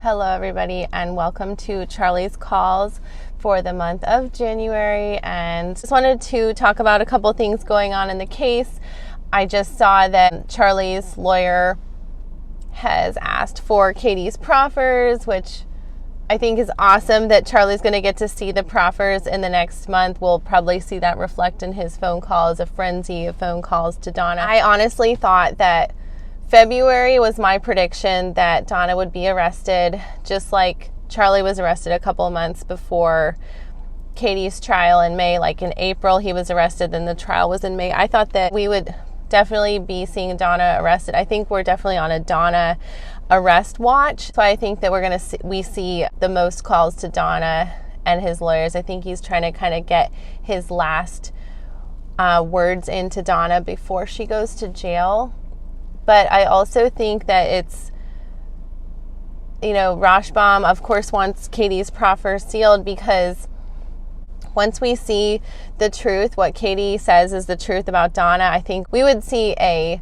Hello everybody and welcome to Charlie's Calls for the month of January, and just wanted to talk about a couple things going on in the case. I just saw that Charlie's lawyer has asked for Katie's proffers, which I think is awesome that Charlie's going to get to see the proffers in the next month. We'll probably see that reflect in his phone calls, a frenzy of phone calls to Donna. I honestly thought that February was my prediction that Donna would be arrested, just like Charlie was arrested a couple of months before Katie's trial in May. Like in April, he was arrested, then the trial was in May. I thought that we would definitely be seeing Donna arrested. I think we're definitely on a Donna arrest watch. So I think that we see the most calls to Donna and his lawyers. I think he's trying to kind of get his last words into Donna before she goes to jail. But I also think that it's, Rashbaum, of course, wants Katie's proffer sealed because once we see the truth, what Katie says is the truth about Donna, I think we would see a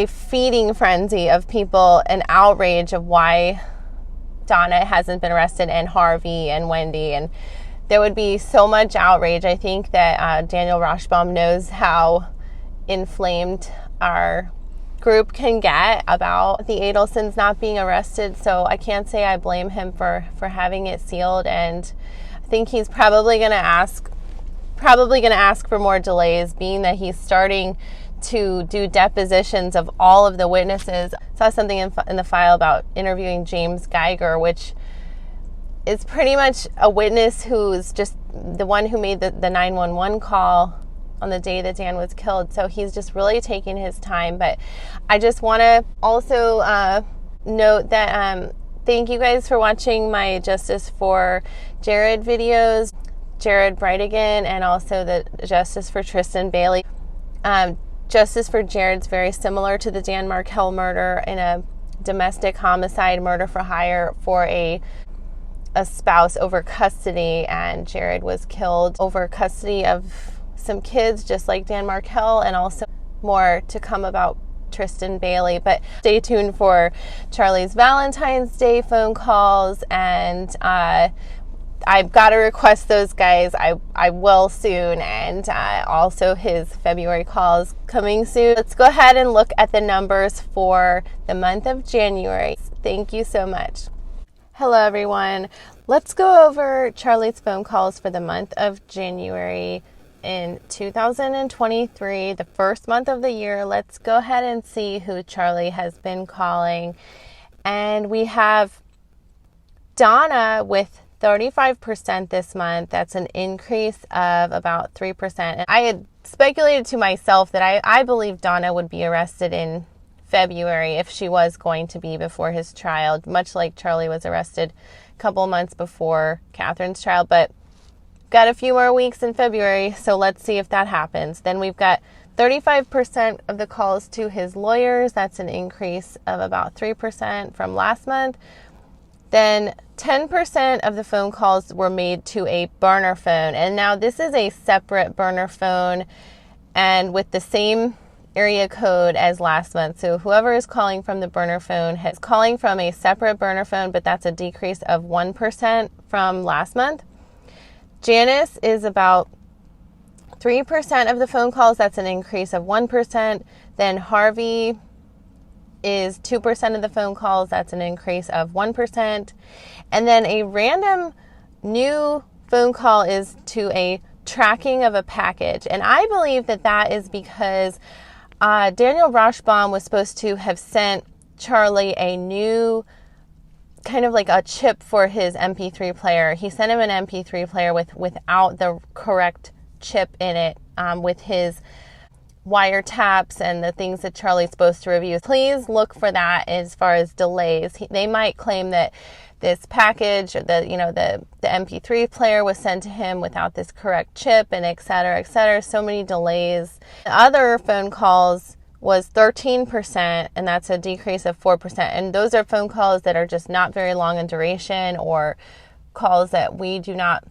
feeding frenzy of people, an outrage of why Donna hasn't been arrested, and Harvey and Wendy, and there would be so much outrage. I think that Daniel Rashbaum knows how inflamed our group can get about the Adelson'S not being arrested, so I can't say I blame him for having it sealed, and I think he's probably going to ask for more delays, being that he's starting to do depositions of all of the witnesses. I saw something in the file about interviewing James Geiger, which is pretty much a witness who's just the one who made the 911 call on the day that Dan was killed. So he's just really taking his time. But I just want to also note that thank you guys for watching my Justice for Jared videos, Jared Brightigan, and also the Justice for Tristan Bailey. Justice for Jared's very similar to the Dan Markel murder, in a domestic homicide, murder for hire for a spouse over custody, and Jared was killed over custody of some kids, just like Dan Markel, and also more to come about Tristan Bailey. But stay tuned for Charlie's Valentine's Day phone calls, and I've got to request those, guys. I will soon, and also his February calls coming soon. Let's go ahead and look at the numbers for the month of January. Thank you so much. Hello everyone. Let's go over Charlie's phone calls for the month of January in 2023, the first month of the year. Let's go ahead and see who Charlie has been calling. And we have Donna with 35% this month. That's an increase of about 3%. And I had speculated to myself that I believe Donna would be arrested in February if she was going to be before his trial, much like Charlie was arrested a couple months before Katherine's trial. But got a few more weeks in February, so let's see if that happens. Then we've got 35% of the calls to his lawyers. That's an increase of about 3% from last month. Then 10% of the phone calls were made to a burner phone. And now this is a separate burner phone and with the same area code as last month. So whoever is calling from the burner phone is calling from a separate burner phone, but that's a decrease of 1% from last month. Janice is about 3% of the phone calls. That's an increase of 1%. Then Harvey is 2% of the phone calls. That's an increase of 1%. And then a random new phone call is to a tracking of a package. And I believe that is because Daniel Rashbaum was supposed to have sent Charlie a new kind of like a chip for his MP3 player. He sent him an MP3 player without the correct chip in it, with his wiretaps and the things that Charlie's supposed to review. Please look for that as far as delays. They might claim that this package, the MP3 player was sent to him without this correct chip, and et cetera, et cetera. So many delays. Other phone calls was 13%, and that's a decrease of 4%. And those are phone calls that are just not very long in duration, or calls that we do not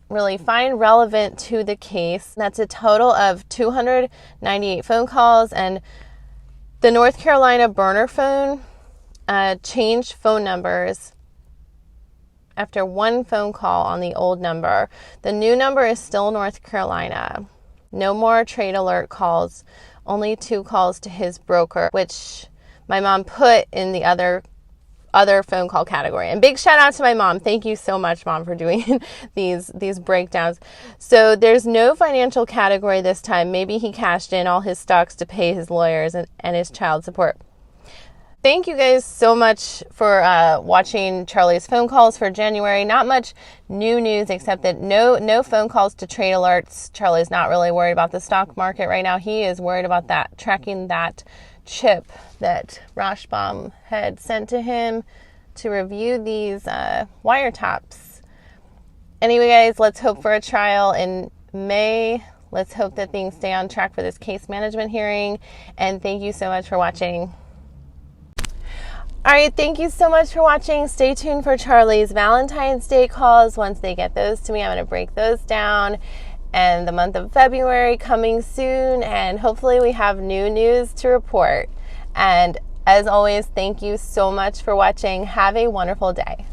really find relevant to the case. That's a total of 298 phone calls, and the North Carolina burner phone changed phone numbers after one phone call on the old number. The new number is still North Carolina. No more trade alert calls, only 2 calls to his broker, which my mom put in the other phone call category. And big shout out to my mom. Thank you so much, Mom, for doing these breakdowns. So there's no financial category this time. Maybe he cashed in all his stocks to pay his lawyers and his child support. Thank you guys so much for watching Charlie's phone calls for January. Not much new news except that no phone calls to trade alerts. Charlie's not really worried about the stock market right now. He is worried about that, tracking that chip that Rashbaum had sent to him to review these wiretaps. Anyway, guys, let's hope for a trial in May. Let's hope that things stay on track for this case management hearing. And thank you so much for watching. All right, thank you so much for watching. Stay tuned for Charlie's Valentine's Day calls. Once they get those to me, I'm going to break those down. And the month of February coming soon, and hopefully we have new news to report. And as always, thank you so much for watching. Have a wonderful day.